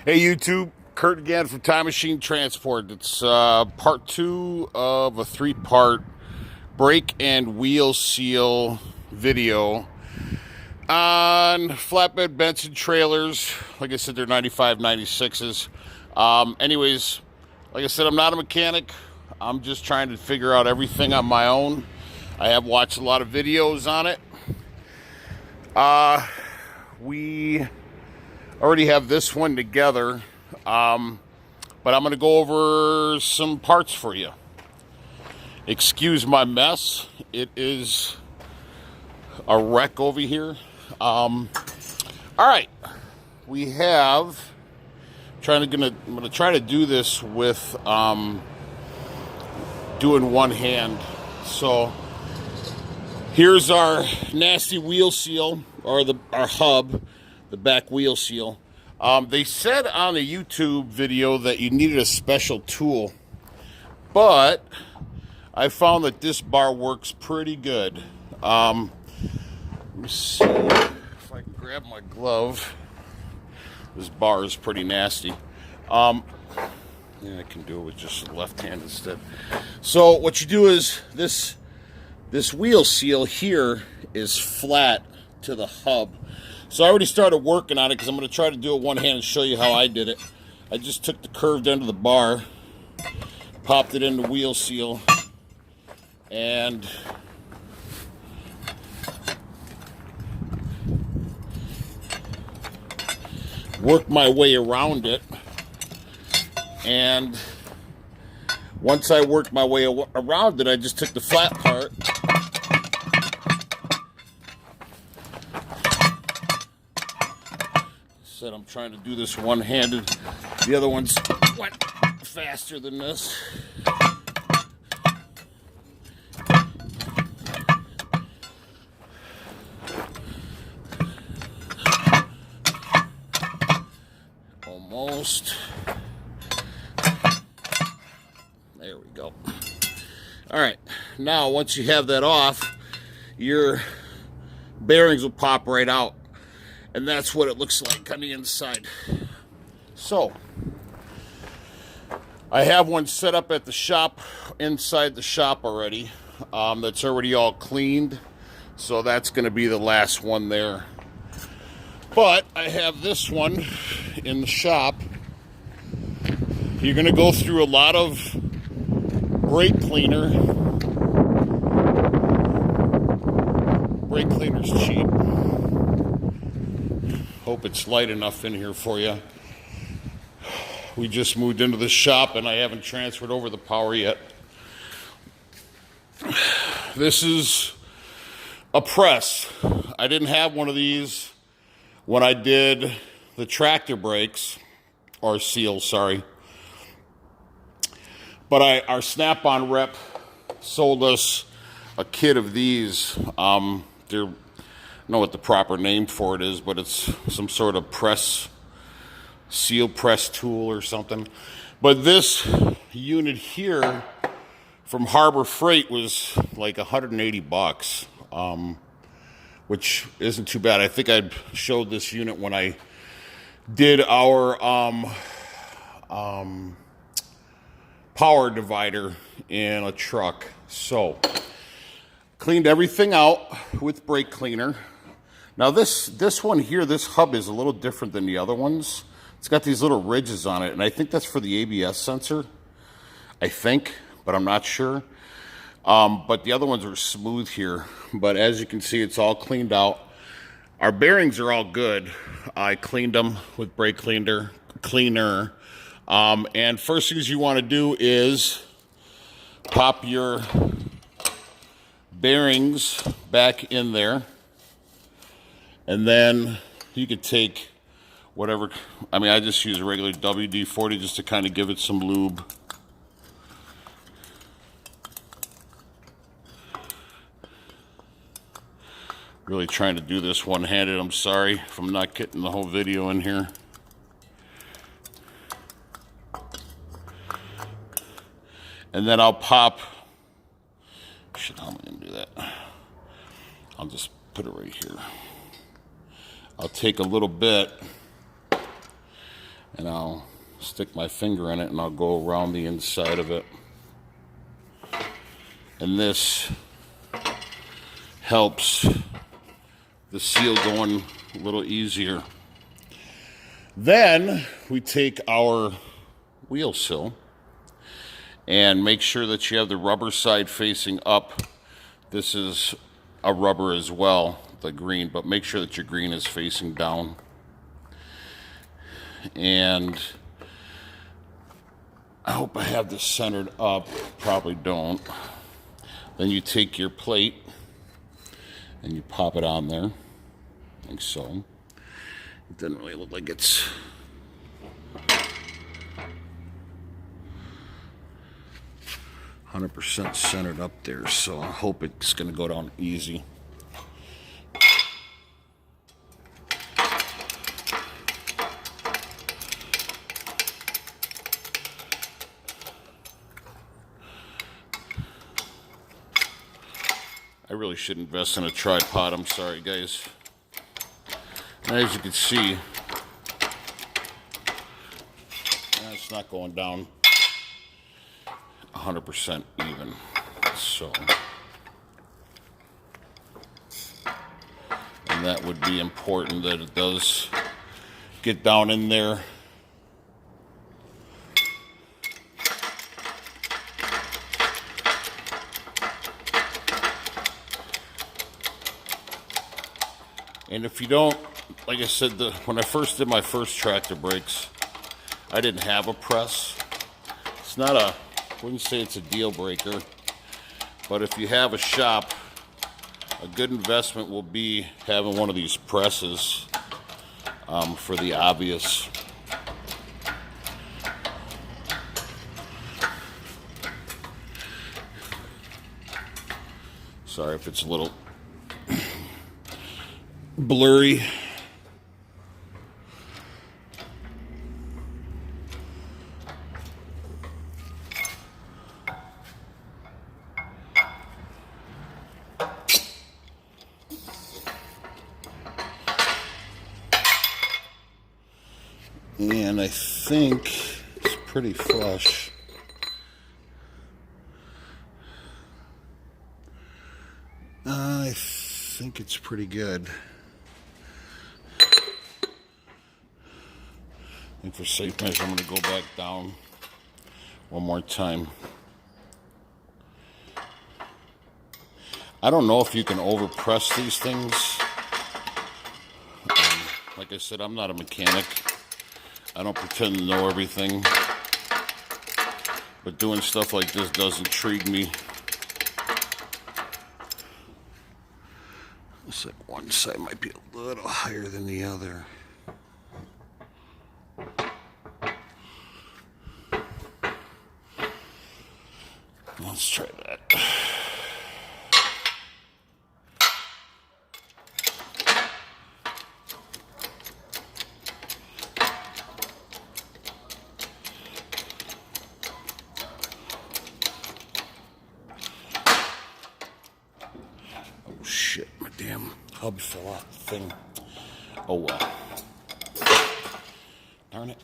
Hey YouTube, Kurt again from Time Machine Transport. It's part two of a three-part brake and wheel seal video on flatbed Benson trailers. Like I said, they're 95, 96s. Anyways, like I said, I'm not a mechanic. I'm just trying to figure out everything on my own. I have watched a lot of videos on it. We already have this one together, but I'm going to go over some parts for you. Excuse my mess. It is a wreck over here. All right, we have. I'm going to try to do this with doing one hand. So here's our nasty wheel seal, or our hub. The back wheel seal. They said on the YouTube video that you needed a special tool, but I found that this bar works pretty good. Let me see if I can grab my glove. This bar is pretty nasty. Yeah, I can do it with just left hand instead. So what you do is this wheel seal here is flat to the hub. So I already started working on it because I'm going to try to do it one hand and show you how I did it. I just took the curved end of the bar, popped it in the wheel seal, and worked my way around it. And once I worked my way around it, I just took the flat part, said I'm trying to do this one-handed. The other ones went faster than this. Almost. There we go. All right, now once you have that off, your bearings will pop right out. And that's what it looks like on the inside. So, I have one set up at the shop, inside the shop already. That's already all cleaned. So that's going to be the last one there. But I have this one in the shop. You're going to go through a lot of brake cleaner. Brake cleaner's cheap. Hope it's light enough in here for you. We just moved into the shop and I haven't transferred over the power yet. This is a press. I didn't have one of these when I did the tractor brakes, or seals, sorry. But our Snap-on rep sold us a kit of these. They're, I don't know what the proper name for it is, but it's some sort of seal press tool or something. But this unit here from Harbor Freight was like 180 bucks, which isn't too bad. I think I showed this unit when I did our power divider in a truck. So cleaned everything out with brake cleaner. Now this one here, this hub is a little different than the other ones. It's got these little ridges on it, and I think that's for the ABS sensor. I think, but I'm not sure. But the other ones are smooth here. But as you can see, it's all cleaned out. Our bearings are all good. I cleaned them with brake cleaner. And first things you want to do is pop your bearings back in there. And then you could take whatever, I mean, I just use a regular WD-40 just to kind of give it some lube. Really trying to do this one-handed. I'm sorry if I'm not getting the whole video in here. And then I'll pop, shit, how am I going to do that? I'll just put it right here. I'll take a little bit And I'll stick my finger in it and I'll go around the inside of it. And this helps the seal going a little easier. Then we take our wheel sill and make sure that you have the rubber side facing up. This is a rubber as well, the green, but make sure that your green is facing down. And I hope I have this centered up. Probably don't. Then you take your plate and you pop it on there, like so. It doesn't really look like it's 100% centered up there, so I hope it's going to go down easy. I really should invest in a tripod. I'm sorry, guys. And as you can see, it's not going down 100% even. So, and that would be important that it does get down in there. And if you don't, like I said, when I first did my first tractor brakes, I didn't have a press. It's not I wouldn't say it's a deal breaker, but if you have a shop, a good investment will be having one of these presses for the obvious. Sorry if it's a little blurry. And I think it's pretty flush. I think it's pretty good. I think for safe measure, I'm going to go back down one more time. I don't know if you can overpress these things. Like I said, I'm not a mechanic. I don't pretend to know everything. But doing stuff like this does intrigue me. Looks like one side might be a little higher than the other. Let's try that. Oh shit, my damn hub fell off the thing. Oh well. Darn it.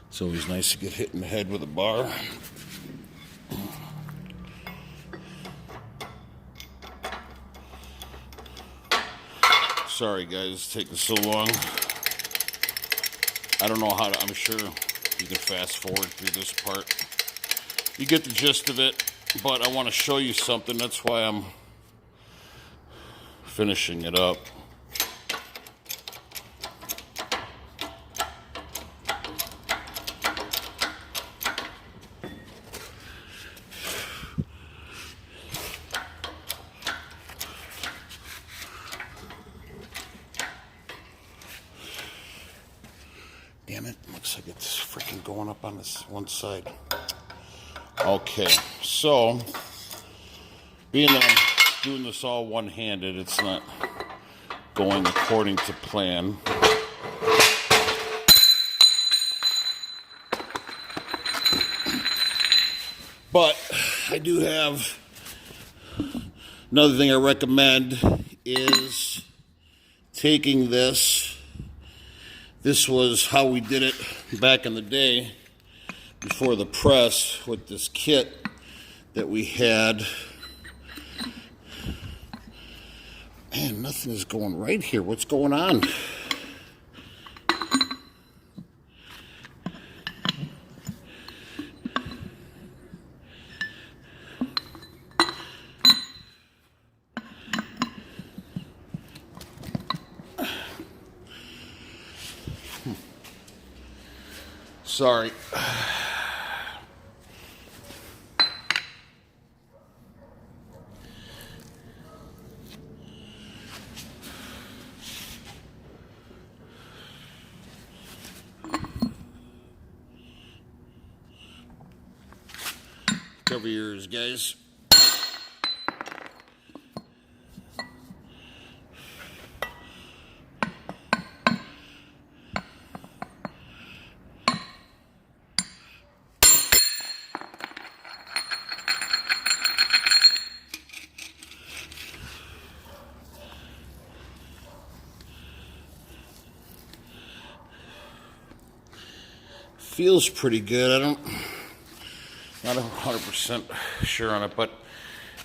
It's always nice to get hit in the head with a bar. Sorry guys, it's taking so long. I don't know how to, I'm sure you can fast forward through this part. You get the gist of it, but I want to show you something. That's why I'm finishing it up. Damn it, looks like it's freaking going up on this one side. Okay, so being that I'm doing this all one-handed, it's not going according to plan. But I do have another thing I recommend is taking this. This was how we did it back in the day before the press with this kit that we had. Man, nothing is going right here. What's going on? Sorry. Cover your ears, guys. Feels pretty good. Not 100% sure on it, but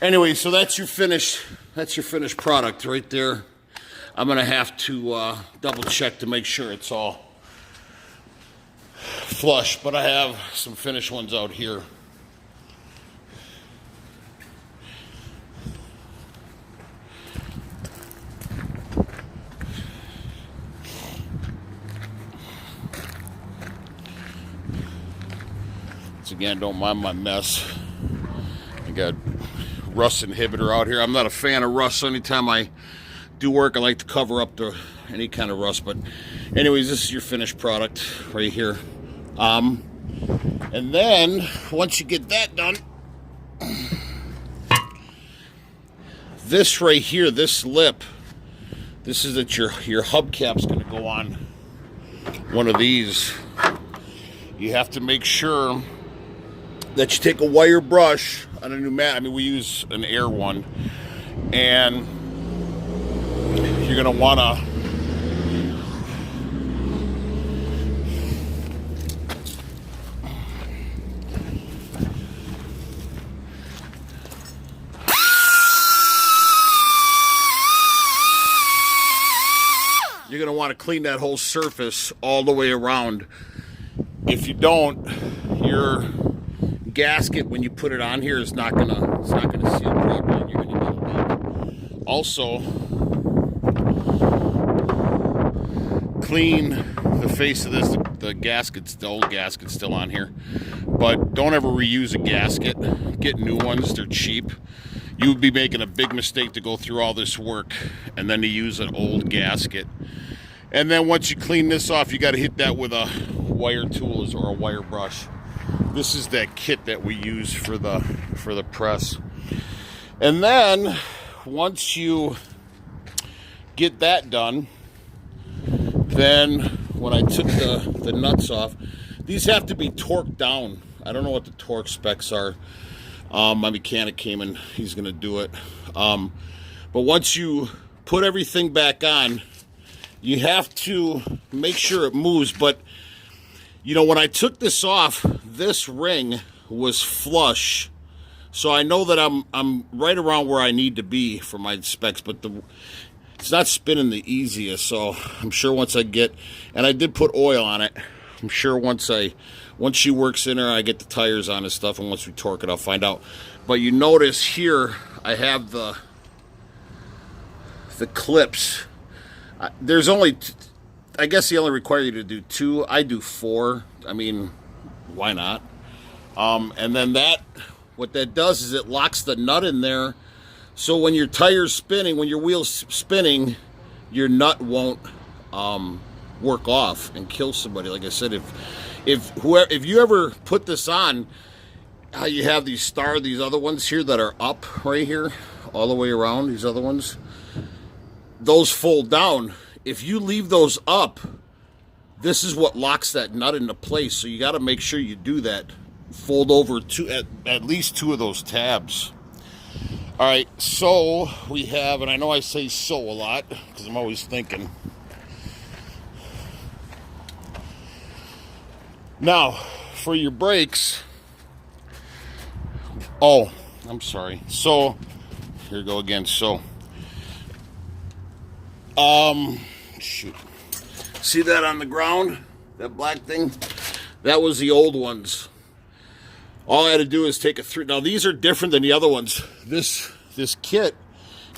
anyway, so that's your finished product right there. I'm gonna have to double check to make sure it's all flush, but I have some finished ones out here. Again, don't mind my mess. I got rust inhibitor out here. I'm not a fan of rust, so anytime I do work, I like to cover up any kind of rust. But anyways, this is your finished product right here. And then once you get that done, this right here, this lip, this is that your hubcap's going to go on one of these. You have to make sure that you take a wire brush on a pneumatic. I mean, we use an air one, and you're gonna wanna clean that whole surface all the way around. If you don't, your gasket, when you put it on here, is not gonna seal properly, and you're gonna get a leak. Also, clean the face of this. The old gasket's still on here, but don't ever reuse a gasket. Get new ones; they're cheap. You would be making a big mistake to go through all this work and then to use an old gasket. And then once you clean this off, you got to hit that with a wire tool or a wire brush. This is that kit that we use for the press. And then once you get that done, then when I took the nuts off, these have to be torqued down. I don't know what the torque specs are. My mechanic came and he's going to do it. But once you put everything back on, you have to make sure it moves. But you know, when I took this off, this ring was flush, so I know that I'm right around where I need to be for my specs. But it's not spinning the easiest, so I'm sure once I get, and I did put oil on it. I'm sure once she works in there, I get the tires on and stuff, and once we torque it, I'll find out. But you notice here, I have the clips. There's only, I guess they only require you to do 2. I do 4. I mean, why not? And then what that does is it locks the nut in there, so when your tire's spinning, when your wheel's spinning, your nut won't work off and kill somebody. Like I said, if you ever put this on, how you have these other ones here that are up right here, all the way around, these other ones, those fold down. If you leave those up, this is what locks that nut into place. So you got to make sure you do that fold over at least 2 of those tabs. All right, so we have, and I know I say so a lot because I'm always thinking. Now, for your brakes, oh, I'm sorry. So, here we go again. So, shoot. See that on the ground? That black thing? That was the old ones. All I had to do is take a 3. Now, these are different than the other ones. This kit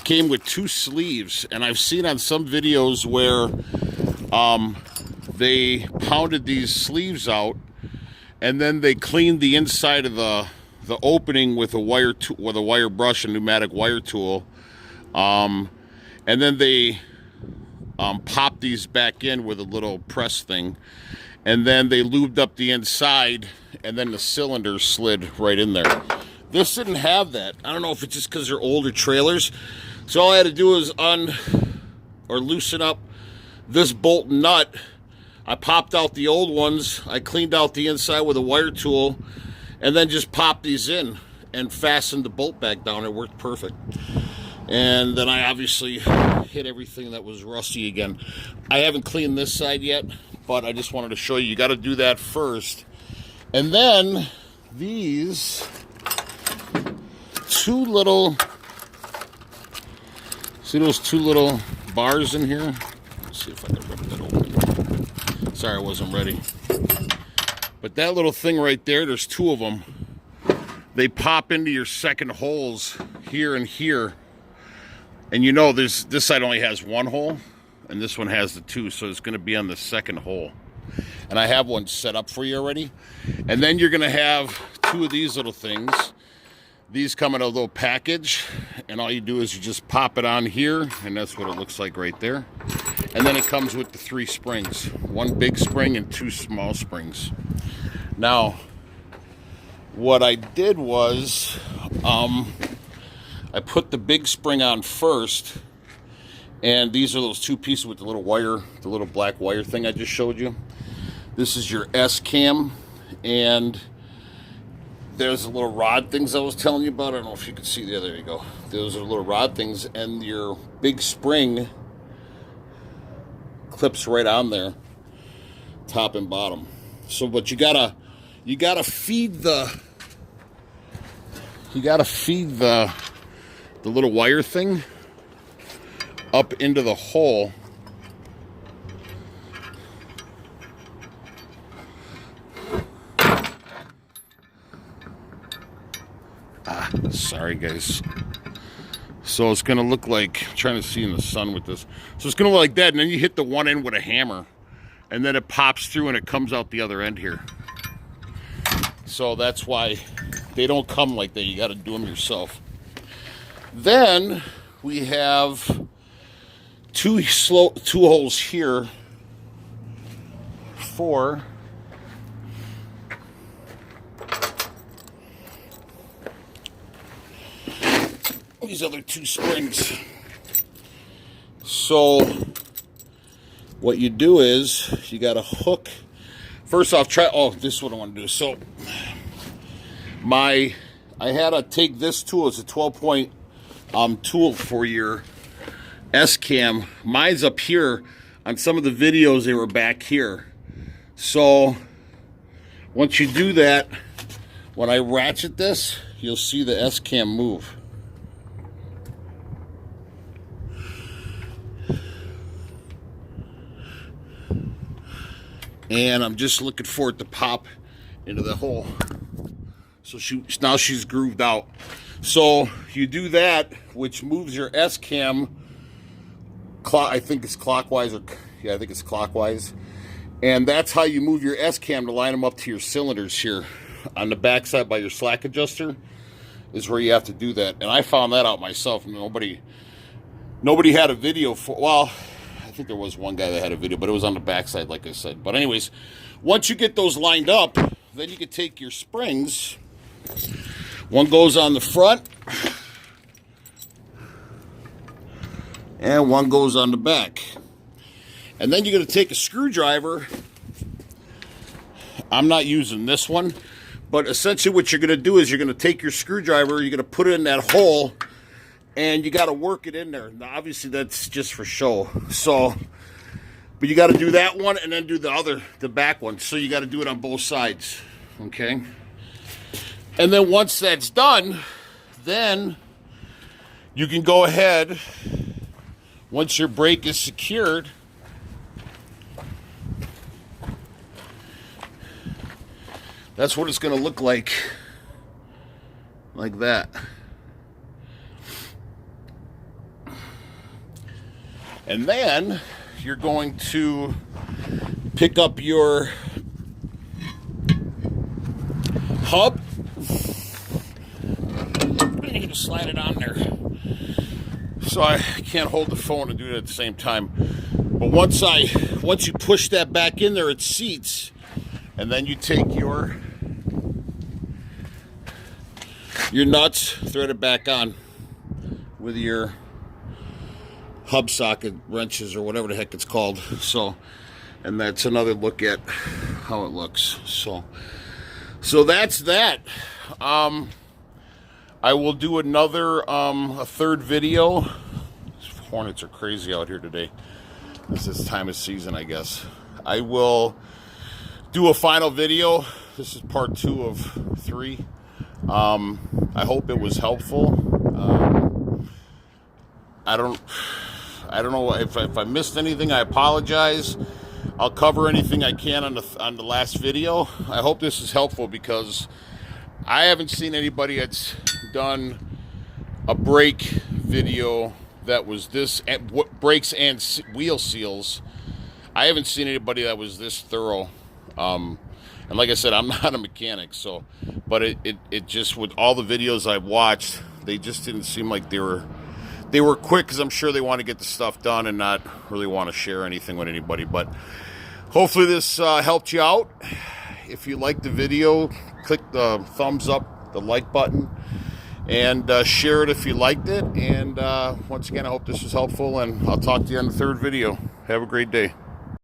came with 2 sleeves, and I've seen on some videos where they pounded these sleeves out, and then they cleaned the inside of the opening with a wire brush, a pneumatic wire tool, and then they popped these back in with a little press thing, and then they lubed up the inside, and then the cylinder slid right in there. This didn't have that. I don't know if it's just because they're older trailers. So all I had to do was loosen up this bolt and nut. I popped out the old ones. I cleaned out the inside with a wire tool, and then just popped these in and fastened the bolt back down. It worked perfect. And then I obviously hit everything that was rusty again. I haven't cleaned this side yet, but I just wanted to show you. You got to do that first. And then these 2 little, see those 2 little bars in here? Let's see if I can rip that open. Sorry, I wasn't ready. But that little thing right there, there's 2 of them. They pop into your second holes here and here. And you know this side only has 1 hole, and this one has the 2, so it's going to be on the second hole. And I have one set up for you already. And then you're going to have 2 of these little things. These come in a little package, and all you do is you just pop it on here, and that's what it looks like right there. And then it comes with the 3 springs. 1 big spring and 2 small springs. Now, what I did was, I put the big spring on first, and these are those 2 pieces with the little wire, the little black wire thing I just showed you. This is your S-cam, and there's the little rod things I was telling you about. I don't know if you can see there. There you go. Those are little rod things, and your big spring clips right on there, top and bottom. So, but you gotta feed the little wire thing up into the hole. Sorry guys. So it's gonna look like, I'm trying to see in the sun with this. So it's gonna look like that, and then you hit the one end with a hammer, and then it pops through and it comes out the other end here. So that's why they don't come like that. You got to do them yourself. Then we have two holes here for these other 2 springs. So what you do is you got to hook. First off, this is what I want to do. So I had to take this tool. It's a 12-point tool for your S-cam. Mine's up here. On some of the videos, they were back here. So once you do that, when I ratchet this, you'll see the S-cam move. And I'm just looking for it to pop into the hole. So now she's grooved out. So you do that, which moves your S-cam, I think it's clockwise, I think it's clockwise. And that's how you move your S-cam to line them up to your cylinders here. On the backside by your slack adjuster is where you have to do that. And I found that out myself. Nobody had a video for, well, I think there was one guy that had a video, but it was on the backside, like I said. But anyways, once you get those lined up, then you can take your springs. One goes on the front, and one goes on the back. And then you're going to take a screwdriver. I'm not using this one, But essentially what you're going to do is you're going to take your screwdriver, you're going to put it in that hole, and you got to work it in there. Now, obviously, that's just for show. So, but you got to do that one and then do the back one. So you got to do it on both sides, okay? And then once that's done, then you can go ahead, once your brake is secured, that's what it's going to look like that. And then you're going to pick up your hub. And you can slide it on there. So I can't hold the phone and do it at the same time. But once you push that back in there, it seats. And then you take your nuts, thread it back on with your hub socket wrenches or whatever the heck it's called. So, and that's another look at how it looks. So that's that. I will do another a third video. These hornets are crazy out here today. It's this time of season, I guess. I will do a final video. This is part 2 of 3. I hope it was helpful. I don't know if I missed anything. I apologize. I'll cover anything I can on the last video. I hope this is helpful because I haven't seen anybody that's done a brake video that was this, brakes and wheel seals. I haven't seen anybody that was this thorough. And like I said, I'm not a mechanic, so, but it just, with all the videos I've watched, they just didn't seem like they were quick, because I'm sure they want to get the stuff done and not really want to share anything with anybody. But hopefully this helped you out. If you liked the video, click the thumbs up, the like button, and share it if you liked it. And once again, I hope this was helpful, and I'll talk to you on the third video. Have a great day.